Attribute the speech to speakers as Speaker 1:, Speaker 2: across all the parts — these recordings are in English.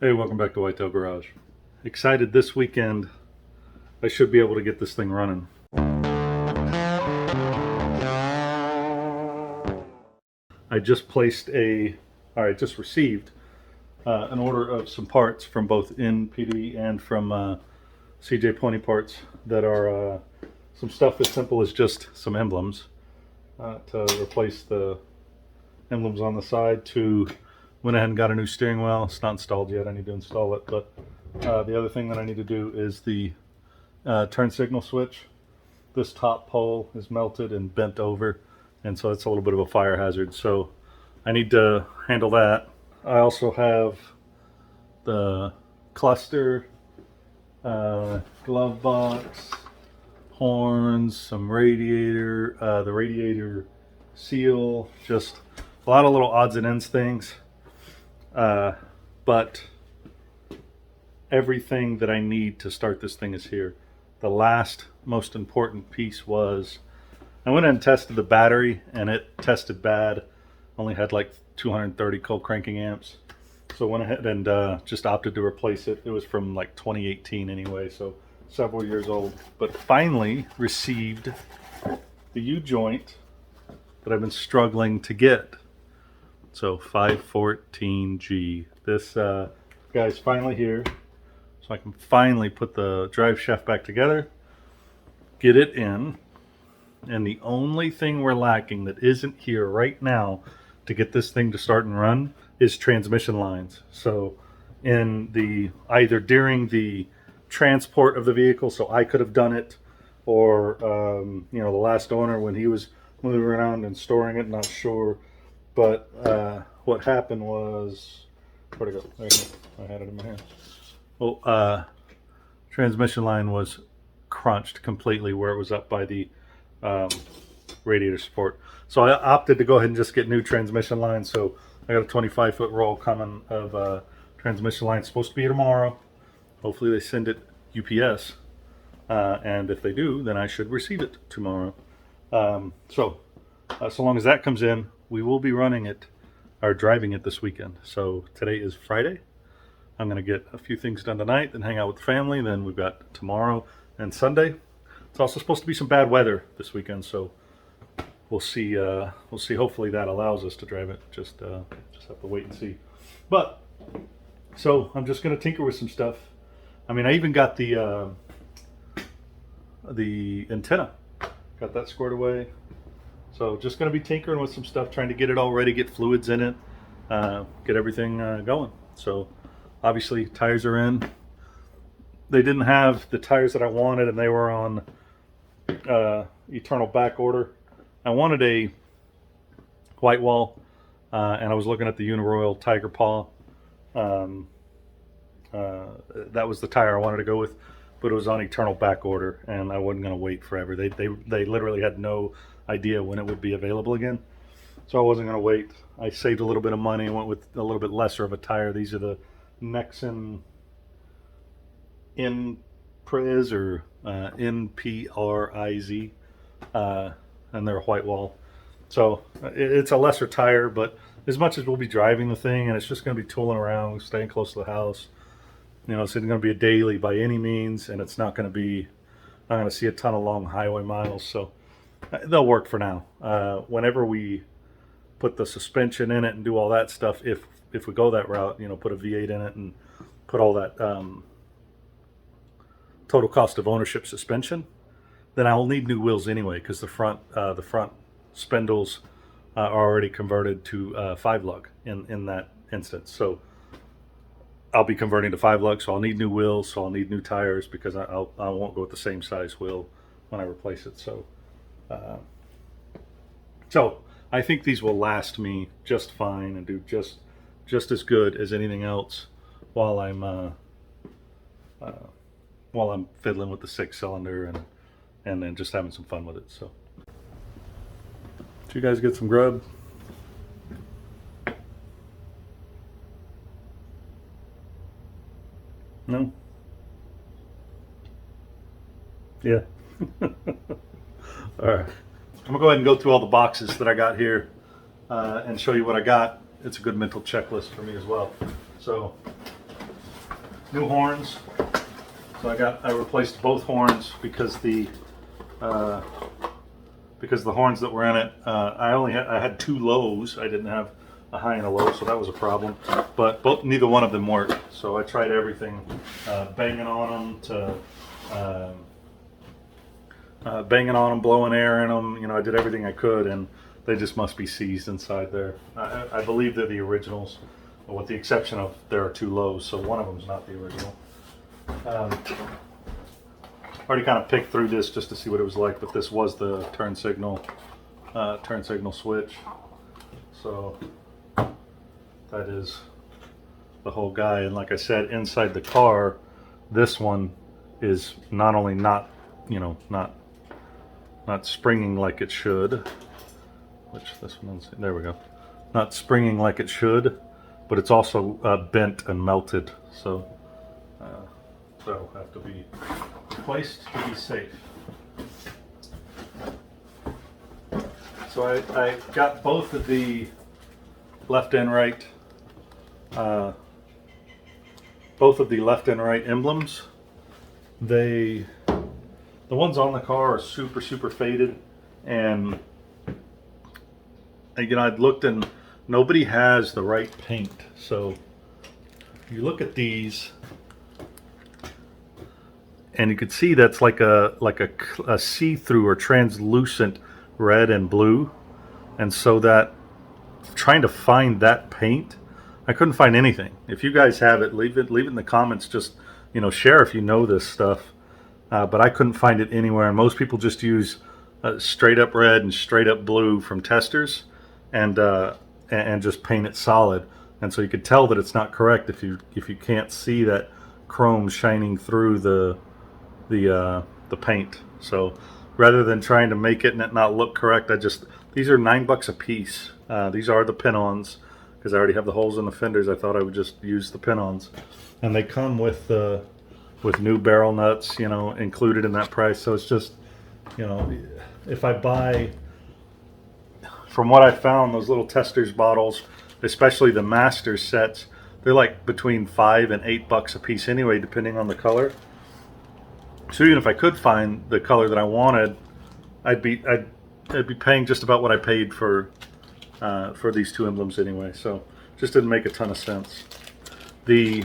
Speaker 1: Hey, welcome back to Whitetail Garage. Excited this weekend. I should be able to get this thing running. I just just received an order of some parts from both NPD and from CJ Pointy Parts that are some stuff as simple as just some emblems to replace the emblems on the side. Went ahead and got a new steering wheel. It's not installed yet. I need to install it. But the other thing that I need to do is the turn signal switch. This top pole is melted and bent over, and so it's a little bit of a fire hazard. So I need to handle that. I also have the cluster, glove box, horns, some radiator, the radiator seal, just a lot of little odds and ends things. But everything that I need to start this thing is here. The last most important piece was I went and tested the battery, and it tested bad. Only had like 230 cold cranking amps. So I went ahead and just opted to replace it. It was from like 2018 anyway, so several years old. But finally received the U-joint that I've been struggling to get. So 514G. This guy's finally here, so I can finally put the drive shaft back together, get it in, and the only thing we're lacking that isn't here right now to get this thing to start and run is transmission lines. So either during the transport of the vehicle, so I could have done it, or the last owner when he was moving around and storing it, not sure. But what happened was, where'd it go? There you go. I had it in my hand. Well, transmission line was crunched completely where it was up by the radiator support. So I opted to go ahead and just get new transmission lines. So I got a 25-foot roll coming of transmission lines. Supposed to be here tomorrow. Hopefully they send it UPS. And if they do, then I should receive it tomorrow. So long as that comes in, we will be running it or driving it this weekend. So today is Friday. I'm going to get a few things done tonight, then hang out with the family. Then we've got tomorrow and Sunday. It's also supposed to be some bad weather this weekend, so we'll see. We'll see. Hopefully that allows us to drive it. Just have to wait and see. But so I'm just going to tinker with some stuff. I mean, I even got the antenna. Got that squared away. So just going to be tinkering with some stuff, trying to get it all ready, get fluids in it, get everything going. So obviously tires are in. They didn't have the tires that I wanted, and they were on eternal back order. I wanted a white wall, and I was looking at the Uniroyal Tiger Paw. That was the tire I wanted to go with, but it was on eternal back order, and I wasn't going to wait forever. They literally had no idea when it would be available again, so I wasn't going to wait. I saved a little bit of money and went with a little bit lesser of a tire. These are the Nexen Imprez or NPRIZ, and they're a white wall. So it's a lesser tire, but as much as we'll be driving the thing and it's just going to be tooling around, staying close to the house, it's going to be a daily by any means, and it's not going to be, I'm going to see a ton of long highway miles, so they'll work for now. Whenever we put the suspension in it and do all that stuff, if we go that route, put a V8 in it and put all that total cost of ownership suspension, then I'll need new wheels anyway, because the front spindles are already converted to 5-lug in that instance. So I'll be converting to 5-lug, so I'll need new wheels, so I'll need new tires, because I won't go with the same size wheel when I replace it. So I think these will last me just fine and do just as good as anything else while I'm fiddling with the 6-cylinder and then just having some fun with it. So did you guys get some grub? No? Yeah. All right. I'm gonna go ahead and go through all the boxes that I got here and show you what I got. It's a good mental checklist for me as well. So new horns. So I replaced both horns because the horns that were in it, I had two lows. I didn't have a high and a low, so that was a problem. But neither one of them worked. So I tried everything, banging on them blowing air in them. You know, I did everything I could, and they just must be seized inside there. I believe they're the originals, with the exception of there are two lows, so one of them's not the original. Already kind of picked through this just to see what it was like, but this was the turn signal switch. So that is the whole guy. And like I said, inside the car, this one is not only not springing like it should, which this one's, there we go, not springing like it should, but it's also bent and melted. So that'll have to be replaced to be safe. So I got both of the left and right emblems. The ones on the car are super faded, and you know, I'd looked and nobody has the right paint. So you look at these, and you can see that's like a see-through or translucent red and blue, and so that trying to find that paint, I couldn't find anything. If you guys have it, leave it in the comments. Just, you know, share if you know this stuff. But I couldn't find it anywhere, and most people just use straight up red and straight up blue from testers, and just paint it solid. And so you could tell that it's not correct if you can't see that chrome shining through the paint. So rather than trying to make it and it not look correct, these are $9 a piece. These are the pin-ons, because I already have the holes in the fenders. I thought I would just use the pin-ons, and they come with new barrel nuts, you know, included in that price. So it's just, you know, if I buy, from what I found, those little testers bottles, especially the master sets, they're like between $5 and $8 a piece anyway, depending on the color. So even if I could find the color that I wanted, I'd be paying just about what I paid for these two emblems anyway. So just didn't make a ton of sense. The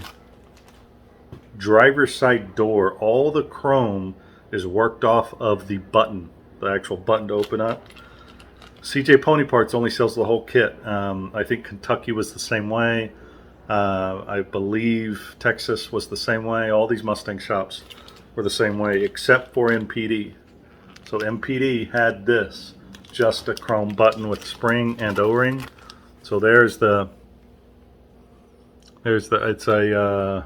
Speaker 1: driver's side door, all the chrome is worked off of the button, the actual button to open up. CJ Pony Parts only sells the whole kit. I think Kentucky was the same way. I believe Texas was the same way. All these Mustang shops were the same way, except for MPD. So MPD had this, just a chrome button with spring and O-ring. So it's a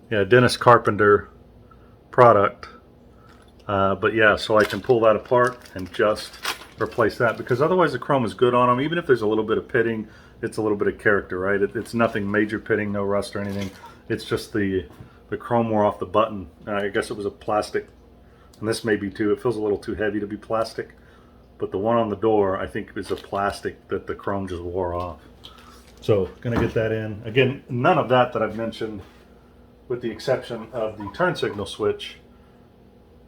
Speaker 1: Dennis Carpenter product. But yeah, so I can pull that apart and just replace that, because otherwise the chrome is good on them. Even if there's a little bit of pitting, it's a little bit of character, right? It's nothing major pitting, no rust or anything. It's just the chrome wore off the button. I guess it was a plastic, and this may be too. It feels a little too heavy to be plastic, but the one on the door, I think, is a plastic that the chrome just wore off. So gonna get that in. Again, none of that I've mentioned, with the exception of the turn signal switch,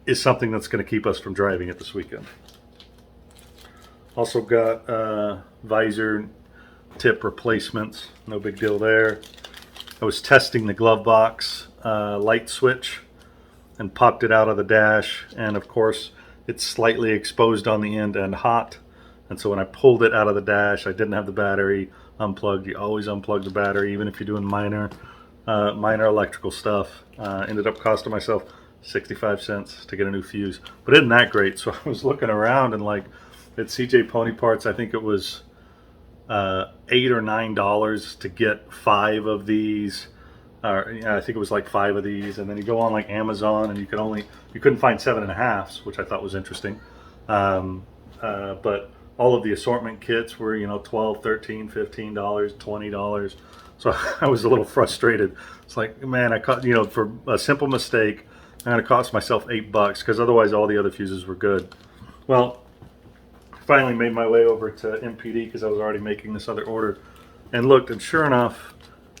Speaker 1: is something that's going to keep us from driving it this weekend. Also got visor tip replacements, no big deal there. I was testing the glove box light switch and popped it out of the dash, and of course it's slightly exposed on the end and hot, and so when I pulled it out of the dash, I didn't have the battery unplugged. You always unplug the battery, even if you're doing minor electrical stuff. Ended up costing myself 65 cents to get a new fuse, but isn't that great? So I was looking around, and like at CJ Pony Parts, I think it was $8 or $9 to get 5 of these. I think it was like 5 of these, and then you go on like Amazon, and you couldn't find 7.5s, which I thought was interesting. But all of the assortment kits were, you know, $12, $13, $15, $20. So I was a little frustrated. It's like, man, for a simple mistake, I'm gonna cost myself $8, because otherwise all the other fuses were good. Well, finally made my way over to MPD, because I was already making this other order, and looked, and sure enough,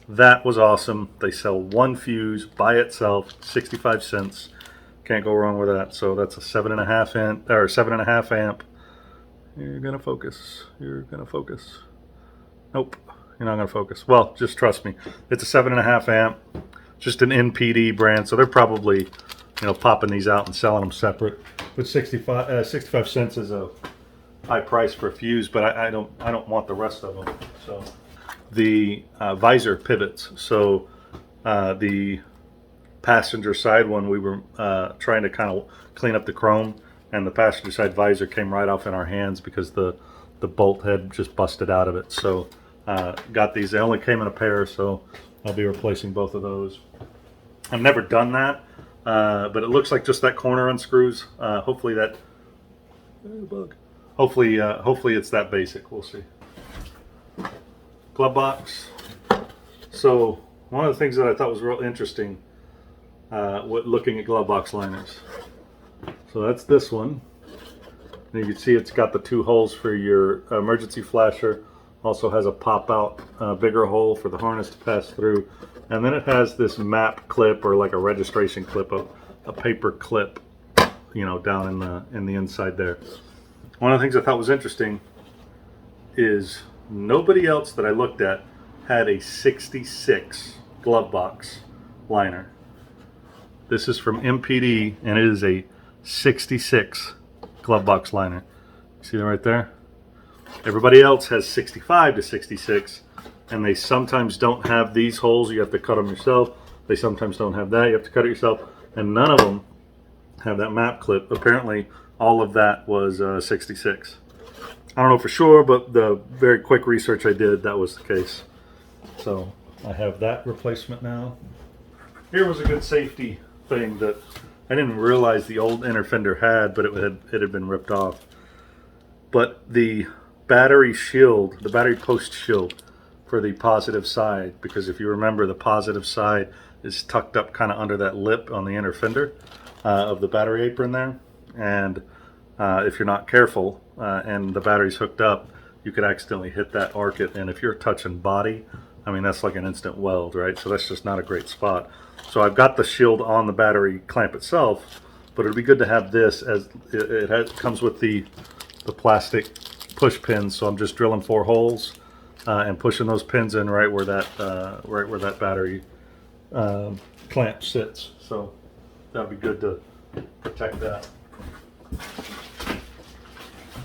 Speaker 1: That was awesome. They sell one fuse by itself, 65 cents. Can't go wrong with that. So that's a 7.5 amp, or 7.5 amp. You're gonna focus. You're gonna focus. Nope, you're not gonna focus. Well, just trust me. It's a 7.5 amp, just an NPD brand. So they're probably, you know, popping these out and selling them separate. But 65 cents is a high price for a fuse, but I don't want the rest of them. So the visor pivots. So the passenger side one, we were trying to kind of clean up the chrome, and the passenger side visor came right off in our hands because the bolt had just busted out of it. So got these. They only came in a pair, so I'll be replacing both of those. I've never done that, but it looks like just that corner unscrews. Hopefully that bug. Hopefully it's that basic. We'll see. Glove box. So one of the things that I thought was real interesting, looking at glove box liners. So that's this one. And you can see it's got the 2 holes for your emergency flasher. Also has a pop out bigger hole for the harness to pass through. And then it has this map clip, or like a registration clip, a paper clip, you know, down in the inside there. One of the things I thought was interesting is nobody else that I looked at had a 66 glove box liner. This is from MPD, and it is a 66 glove box liner. See that right there? Everybody else has 65 to 66, and they sometimes don't have these holes. You have to cut them yourself. They sometimes don't have that. You have to cut it yourself, and none of them have that map clip. Apparently, all of that was 66. I don't know for sure, but the very quick research I did, that was the case. So I have that replacement now. Here was a good safety thing that I didn't realize the old inner fender had, but it had been ripped off. But the battery shield, the battery post shield for the positive side, because if you remember, the positive side is tucked up kind of under that lip on the inner fender of the battery apron there. And if you're not careful and the battery's hooked up, you could accidentally hit that arc-it. And if you're touching body, I mean, that's like an instant weld, right? So that's just not a great spot. So I've got the shield on the battery clamp itself, but it'd be good to have this, as it comes with the plastic push pins. So I'm just drilling 4 holes and pushing those pins in right where that battery clamp sits. So that'd be good to protect that.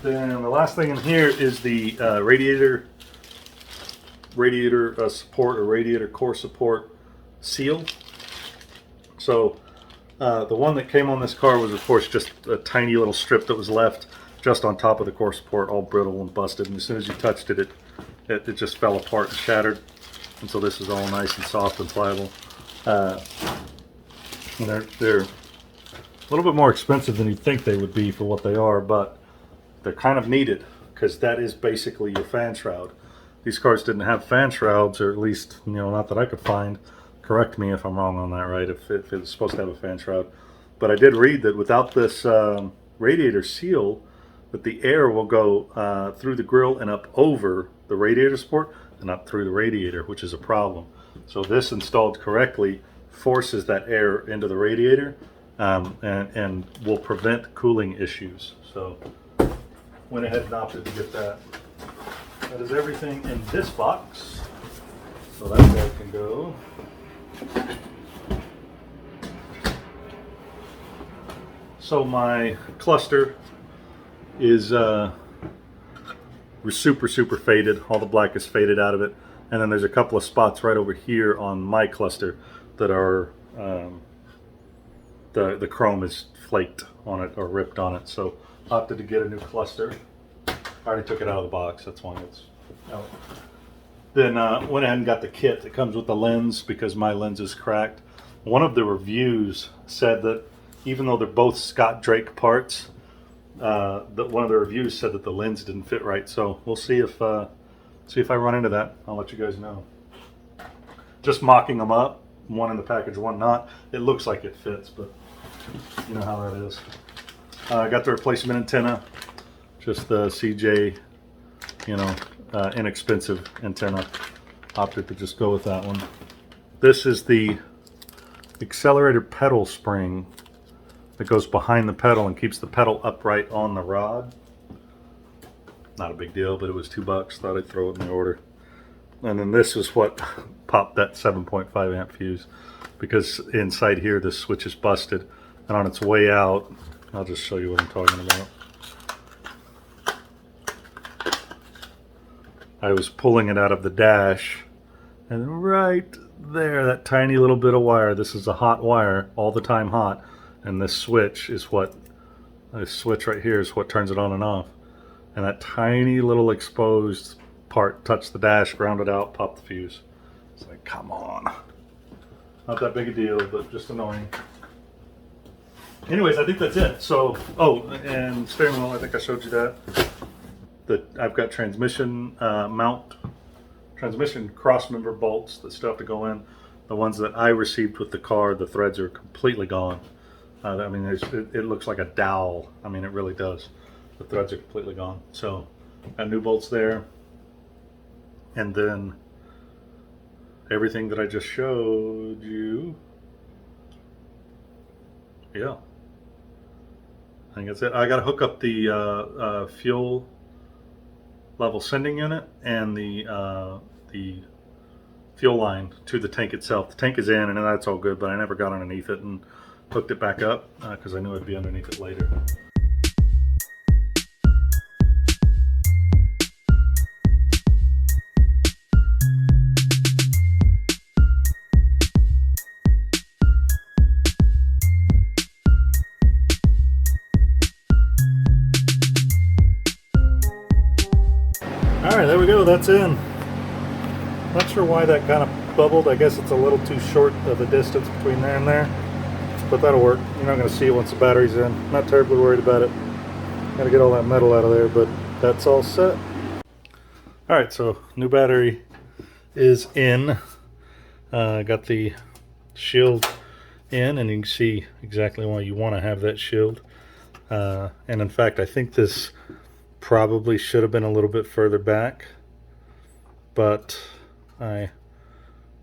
Speaker 1: Then the last thing in here is the radiator support, or radiator core support seal. So the one that came on this car was, of course, just a tiny little strip that was left just on top of the core support, all brittle and busted. And as soon as you touched it, it just fell apart and shattered. And so this is all nice and soft and pliable. And they're a little bit more expensive than you'd think they would be for what they are, but they're kind of needed, because that is basically your fan shroud. These cars didn't have fan shrouds, or at least, you know, not that I could find. Correct me if I'm wrong on that, right? If it's supposed to have a fan shroud. But I did read that without this radiator seal, that the air will go through the grill and up over the radiator support and up through the radiator, which is a problem. So this, installed correctly, forces that air into the radiator and will prevent cooling issues. So went ahead and opted to get that. That is everything in this box. So that guy can go. So my cluster is super faded. All the black is faded out of it. And then there's a couple of spots right over here on my cluster that are the chrome is flaked on it or ripped on it. So opted to get a new cluster. I already took it out of the box, that's why it's out. Then went ahead and got the kit that comes with the lens, because my lens is cracked. One of the reviews said that even though they're both Scott Drake parts, that one of the reviews said that the lens didn't fit right. So we'll see if I run into that. I'll let you guys know. Just mocking them up, one in the package, one not. It looks like it fits, but you know how that is. I got the replacement antenna, just the CJ, inexpensive antenna. opted to just go with that one. This is the accelerator pedal spring that goes behind the pedal and keeps the pedal upright on the rod. Not a big deal, but it was $2. Thought I'd throw it in the order. And then this is what popped that 7.5 amp fuse, because inside here this switch is busted, and on its way out, I'll just show you what I'm talking about. I was pulling it out of the dash, and right there, that tiny little bit of wire, this is a hot wire, all the time hot, and this switch is what, this switch right here is what turns it on and off. And that tiny little exposed part touched the dash, ground it out, popped the fuse. It's like, come on. Not that big a deal, but just annoying. Anyways, I think that's it. So, oh, and steering wheel, I think I showed you that. I've got transmission transmission cross member bolts that still have to go in. The ones that I received with the car, the threads are completely gone. I mean, it looks like a dowel. I mean, it really does. The threads are completely gone. So, got new bolts there. And then everything that I just showed you. Yeah. I think that's it. I got to hook up the fuel level sending unit and the fuel line to the tank itself. The tank is in and that's all good, but I never got underneath it and hooked it back up because I knew I'd be underneath it later. Alright, there we go, that's in. Not sure why that kind of bubbled. I guess it's a little too short of a distance between there and there. But that'll work. You're not going to see it once the battery's in. Not terribly worried about it. Got to get all that metal out of there, but that's all set. Alright, so new battery is in. Got the shield in, and you can see exactly why you want to have that shield. And in fact, I think this probably should have been a little bit further back, but I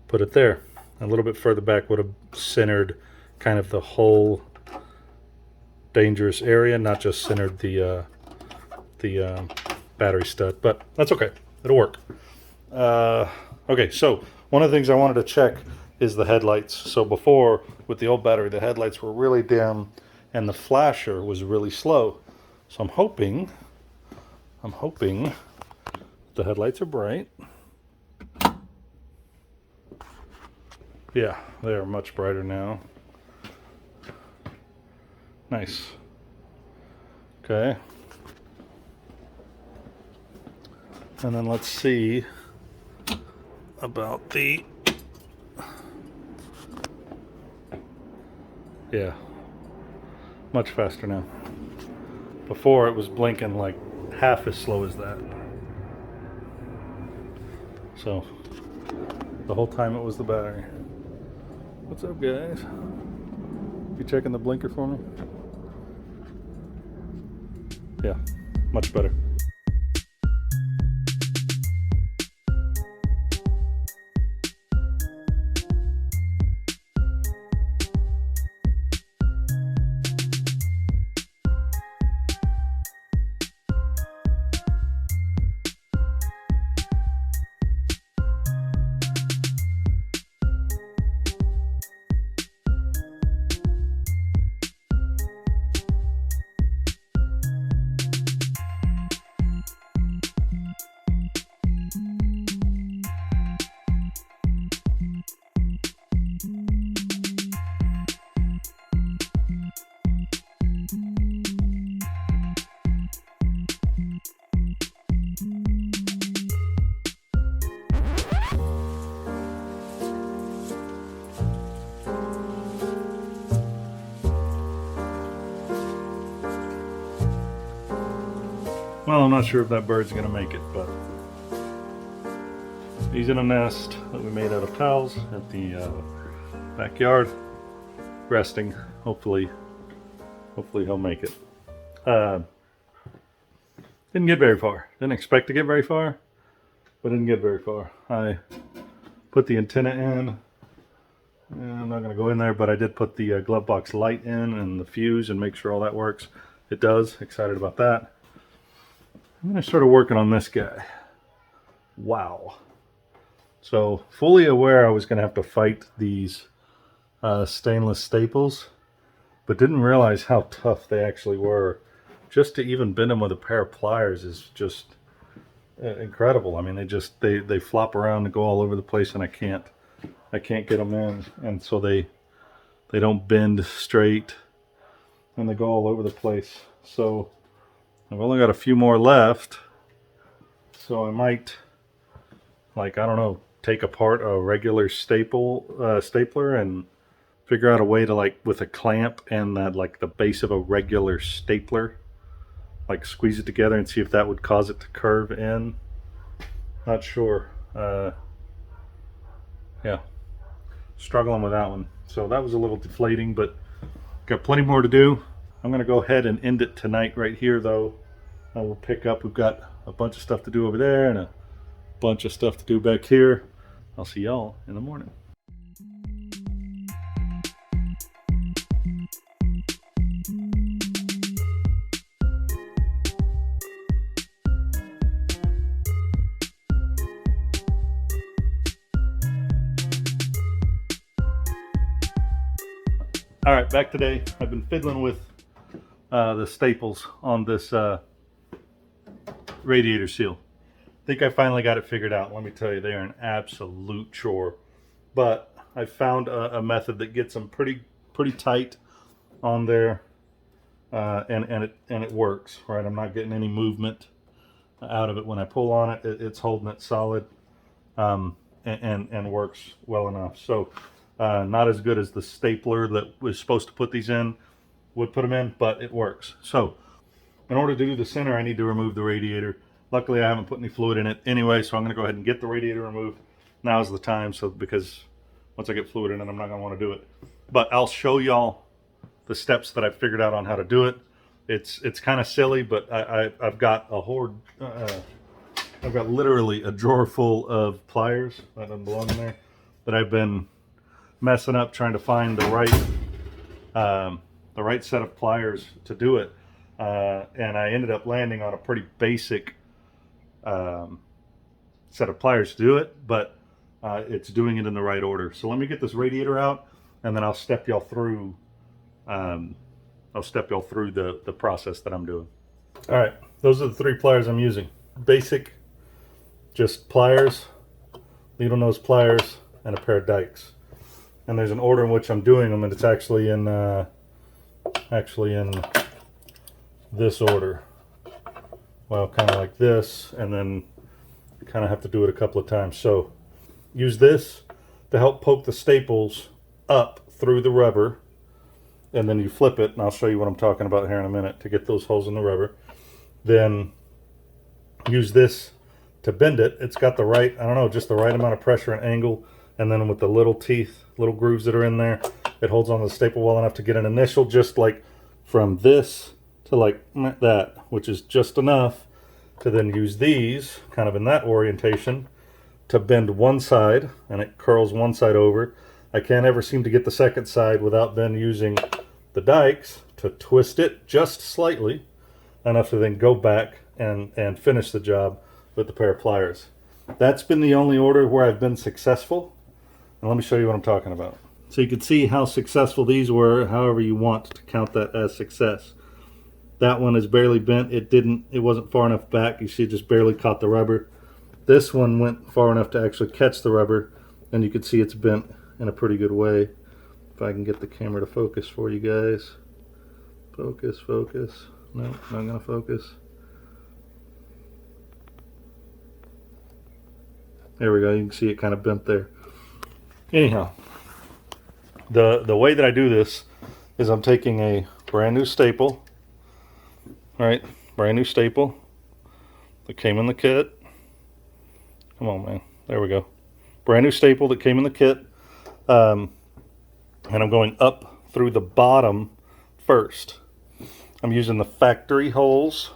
Speaker 1: put it there. A little bit further back would have centered kind of the whole dangerous area, not just centered the battery stud, but that's okay. It'll work. Okay, so one of the things I wanted to check is the headlights. So before, with the old battery, the headlights were really dim and the flasher was really slow. So I'm hoping the headlights are bright. Yeah, they are much brighter now. Nice. Okay. And then let's see about the, yeah, much faster now. Before it was blinking like half as slow as that. So the whole time it was the battery. What's up, guys? You checking the blinker for me? Yeah, much better. Well, I'm not sure if that bird's gonna make it, but he's in a nest that we made out of towels at the backyard, resting. Hopefully he'll make it. Didn't get very far. Didn't expect to get very far, but didn't get very far. I put the antenna in. I'm not going to go in there, but I did put the glove box light in and the fuse and make sure all that works. It does. Excited about that. I'm going to start working on this guy. Wow. So fully aware I was going to have to fight these stainless staples, but didn't realize how tough they actually were. Just to even bend them with a pair of pliers is just incredible. I mean, they flop around and go all over the place, and I can't get them in, and so they don't bend straight, and they go all over the place. So I've only got a few more left, so I might, like, I don't know, take apart a regular stapler and figure out a way to, like, with a clamp and that, like, the base of a regular stapler, like, squeeze it together and see if that would cause it to curve in. Not sure. Yeah, struggling with that one. So that was a little deflating, but got plenty more to do. I'm gonna go ahead and end it tonight right here, though. I will pick up. We've got a bunch of stuff to do over there and a bunch of stuff to do back here. I'll see y'all in the morning. All right, back today. I've been fiddling with the staples on this radiator seal. I think I finally got it figured out. Let me tell you, they are an absolute chore. But I found a method that gets them pretty tight on there, and it works. Right, I'm not getting any movement out of it when I pull on it. It's holding it solid, and works well enough. So. Not as good as the stapler that was supposed to put these in would put them in, but it works. So in order to do the center, I need to remove the radiator. Luckily, I haven't put any fluid in it anyway, so I'm going to go ahead and get the radiator removed. Now's the time, so because once I get fluid in it, I'm not going to want to do it. But I'll show y'all the steps that I've figured out on how to do it. It's kind of silly, but I've got a horde. I've got literally a drawer full of pliers that doesn't belong in there that I've been messing up trying to find the right set of pliers to do it, and I ended up landing on a pretty basic set of pliers to do it, but it's doing it in the right order. So let me get this radiator out, and then I'll step y'all through the process that I'm doing. All right, those are the 3 pliers I'm using. Basic, just pliers, needle nose pliers, and a pair of dikes. And there's an order in which I'm doing them, and it's actually in this order. Well, kind of like this, and then you kind of have to do it a couple of times. So use this to help poke the staples up through the rubber, and then you flip it, and I'll show you what I'm talking about here in a minute to get those holes in the rubber. Then use this to bend it. It's got the right, I don't know, just the right amount of pressure and angle. And then with the little teeth, little grooves that are in there, it holds on to the staple well enough to get an initial, just like from this to like that, which is just enough to then use these, kind of in that orientation, to bend one side, and it curls one side over. I can't ever seem to get the second side without then using the dikes to twist it just slightly, enough to then go back and finish the job with the pair of pliers. That's been the only order where I've been successful. And let me show you what I'm talking about. So you can see how successful these were, however you want to count that as success. That one is barely bent. It wasn't far enough back. You see it just barely caught the rubber. This one went far enough to actually catch the rubber, and you can see it's bent in a pretty good way. If I can get the camera to focus for you guys. Focus. No, not gonna focus. There we go. You can see it kind of bent there. Anyhow, the way that I do this is I'm taking a brand new staple, right? Brand new staple that came in the kit. Come on, man. There we go. Brand new staple that came in the kit. And I'm going up through the bottom first. I'm using the factory holes.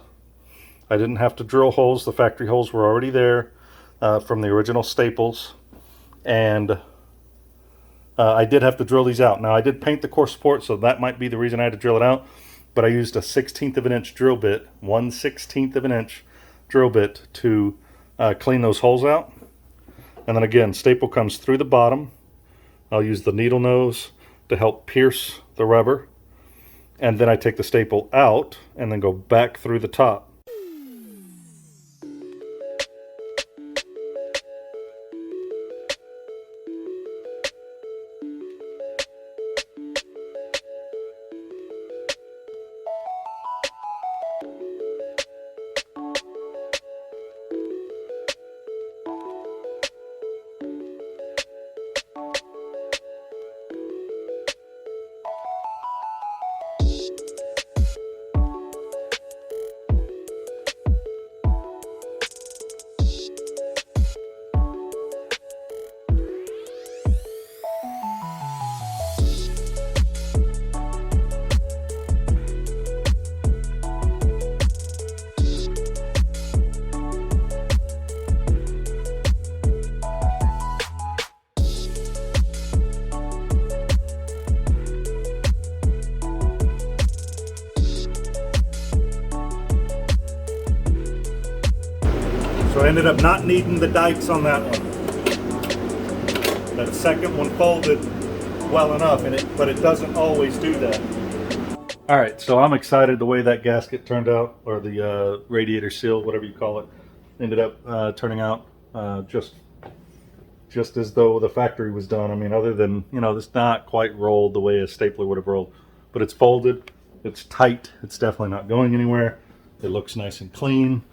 Speaker 1: I didn't have to drill holes. The factory holes were already there. from the original staples, and I did have to drill these out. Now I did paint the core support, so that might be the reason I had to drill it out, but I used a 1/16 of an inch drill bit, 1/16 of an inch drill bit to clean those holes out. And then again, staple comes through the bottom. I'll use the needle nose to help pierce the rubber, and then I take the staple out and then go back through the top. So I ended up not needing the dikes on that one. That second one folded well enough, but it doesn't always do that. All right, so I'm excited the way that gasket turned out, or the radiator seal, whatever you call it, ended up turning out just as though the factory was done. I mean, other than, it's not quite rolled the way a stapler would have rolled, but it's folded, it's tight, it's definitely not going anywhere. It looks nice and clean.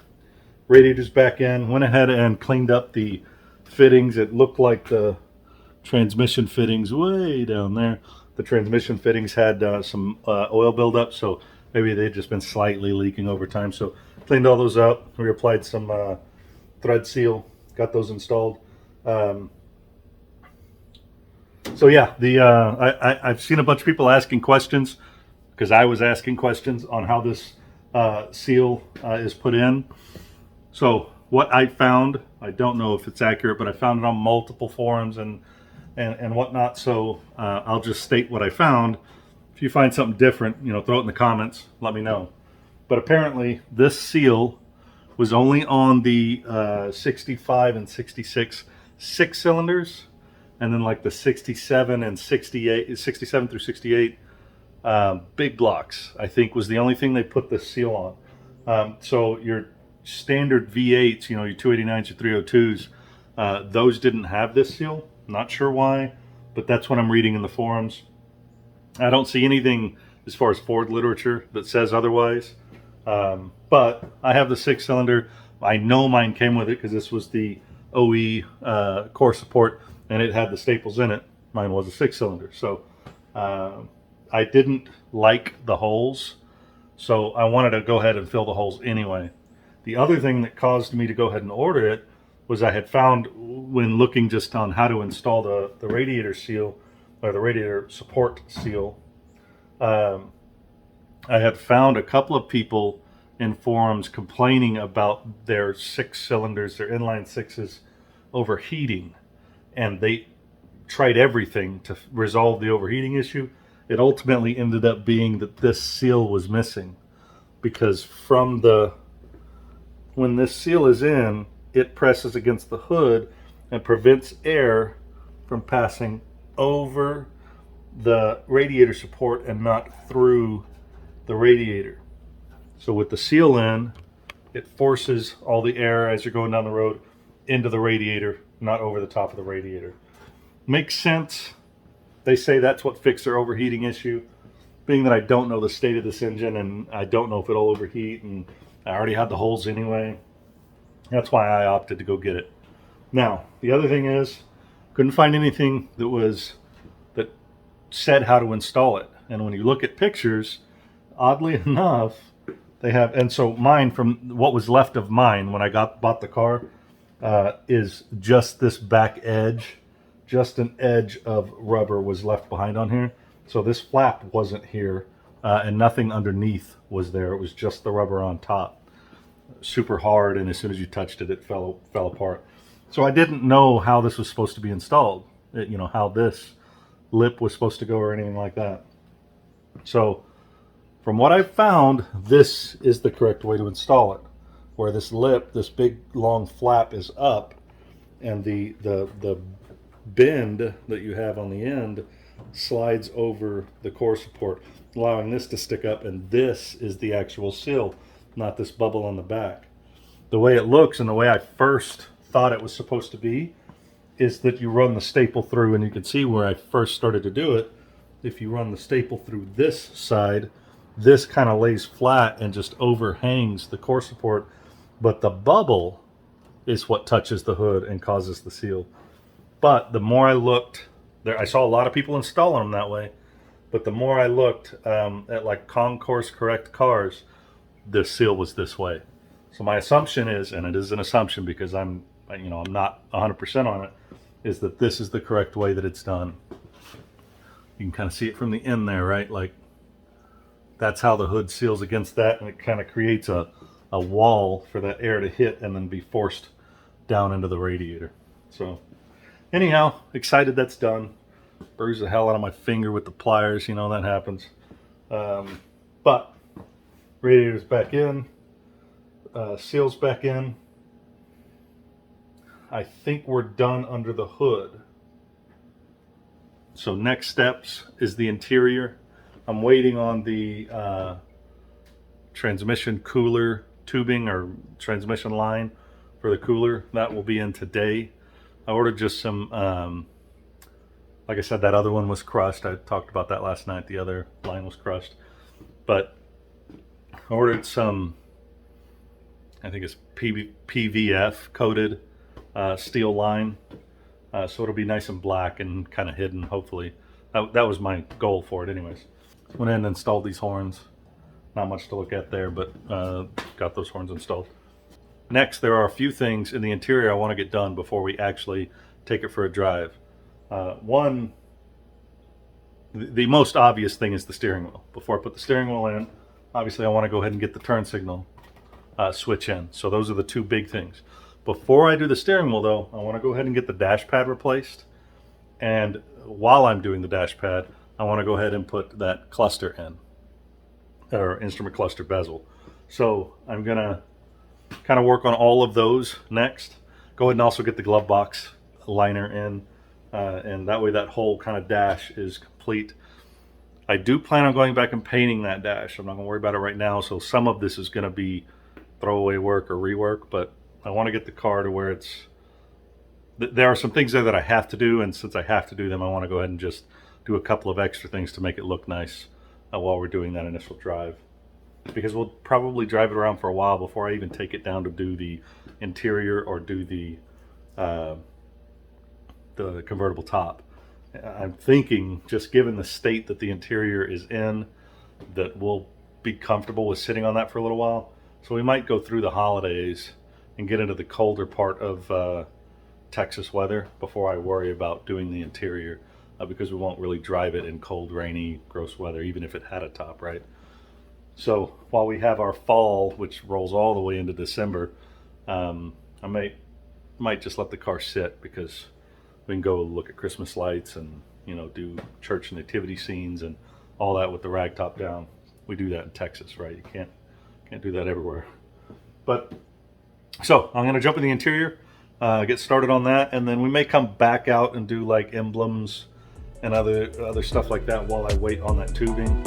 Speaker 1: Radiator's back in. Went ahead and cleaned up the fittings. It looked like the transmission fittings way down there. The transmission fittings had some oil buildup, so maybe they'd just been slightly leaking over time. So cleaned all those up. Reapplied some thread seal. Got those installed. So yeah, I've seen a bunch of people asking questions, because I was asking questions on how this seal is put in. So what I found, I don't know if it's accurate, but I found it on multiple forums and whatnot. So I'll just state what I found. If you find something different, throw it in the comments, let me know. But apparently this seal was only on the 65 and 66 6 cylinders, and then like the 67 and 68, 67 through 68 big blocks, I think, was the only thing they put this seal on. So your standard V8s, your 289s, your 302s, those didn't have this seal. Not sure why, but that's what I'm reading in the forums. I don't see anything as far as Ford literature that says otherwise. But I have the 6-cylinder. I know mine came with it because this was the OE core support, and it had the staples in it. Mine was a 6-cylinder. So I didn't like the holes, so I wanted to go ahead and fill the holes anyway. The other thing that caused me to go ahead and order it was I had found, when looking just on how to install the radiator seal, or the radiator support seal, I had found a couple of people in forums complaining about their 6 cylinders, their inline 6s, overheating. And they tried everything to resolve the overheating issue. It ultimately ended up being that this seal was missing, because when this seal is in, it presses against the hood and prevents air from passing over the radiator support and not through the radiator. So with the seal in, it forces all the air as you're going down the road into the radiator, not over the top of the radiator. Makes sense. They say that's what fixed their overheating issue. Being that I don't know the state of this engine, and I don't know if it'll overheat, and I already had the holes anyway, that's why I opted to go get it. Now, the other thing is, couldn't find anything that said how to install it. And when you look at pictures, oddly enough, they have, and so mine, from what was left of mine when I bought the car, is just this back edge. Just an edge of rubber was left behind on here. So this flap wasn't here, and nothing underneath was there. It was just the rubber on top. Super hard, and as soon as you touched it, it fell apart. So I didn't know how this was supposed to be installed, you know, how this lip was supposed to go or anything like that. So from what I've found, this is the correct way to install it, where this lip, this big long flap is up, and the bend that you have on the end slides over the core support, allowing this to stick up, and this is the actual seal, not this bubble on the back. The way it looks and the way I first thought it was supposed to be is that you run the staple through, and you can see where I first started to do it. If you run the staple through this side, this kind of lays flat and just overhangs the core support, but the bubble is what touches the hood and causes the seal. But the more I looked, I saw a lot of people installing them that way, but the more I looked at like concourse correct cars, the seal was this way. So my assumption is, and it is an assumption because I'm not 100% on it, is that this is the correct way that it's done. You can kind of see it from the end there, right? Like that's how the hood seals against that, and it kind of creates a wall for that air to hit and then be forced down into the radiator. So anyhow, excited that's done. Bruised the hell out of my finger with the pliers, you know, that happens. But radiator's back in, seals back in. I think we're done under the hood. So next steps is the interior. I'm waiting on the transmission cooler tubing or transmission line for the cooler. That will be in today. I ordered just some, like I said, that other one was crushed. I talked about that last night. The other line was crushed. But I ordered some, I think it's PVF coated steel line. So it'll be nice and black and kind of hidden, hopefully. That was my goal for it anyways. Went in and installed these horns. Not much to look at there, but got those horns installed. Next, there are a few things in the interior I want to get done before we actually take it for a drive. One, the most obvious thing is the steering wheel. Before I put the steering wheel in, obviously I want to go ahead and get the turn signal switch in. So those are the two big things. Before I do the steering wheel though, I want to go ahead and get the dash pad replaced. And while I'm doing the dash pad, I want to go ahead and put that cluster in, or instrument cluster bezel. So I'm gonna kind of work on all of those next. Go ahead and also get the glove box liner in, and that way that whole kind of dash is complete. I do plan on going back and painting that dash. I'm not gonna worry about it right now, so some of this is gonna be throwaway work or rework, but I want to get the car to where it's, there are some things there that I have to do, and since I have to do them, I want to go ahead and just do a couple of extra things to make it look nice while we're doing that initial drive. Because we'll probably drive it around for a while before I even take it down to do the interior or do the convertible top. I'm thinking, just given the state that the interior is in, that we'll be comfortable with sitting on that for a little while. So we might go through the holidays and get into the colder part of Texas weather before I worry about doing the interior, because we won't really drive it in cold, rainy, gross weather, even if it had a top, right? So while we have our fall, which rolls all the way into December, I might just let the car sit, because we can go look at Christmas lights and, you know, do church nativity scenes and all that with the rag top down. We do that in Texas, right? You can't do that everywhere. But so I'm gonna jump in the interior, get started on that, and then we may come back out and do like emblems and other stuff like that while I wait on that tubing.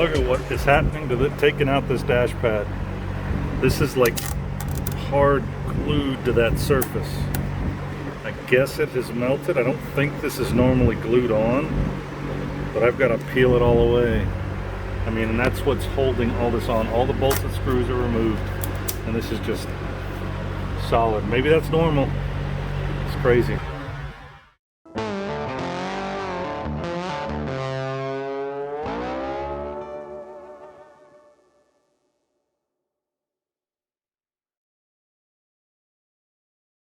Speaker 1: Look at what is happening to taking out this dash pad. This is like hard glued to that surface. I guess it has melted. I don't think this is normally glued on, but I've got to peel it all away. I mean, and that's what's holding all this on. All the bolts and screws are removed, and this is just solid. Maybe that's normal. It's crazy.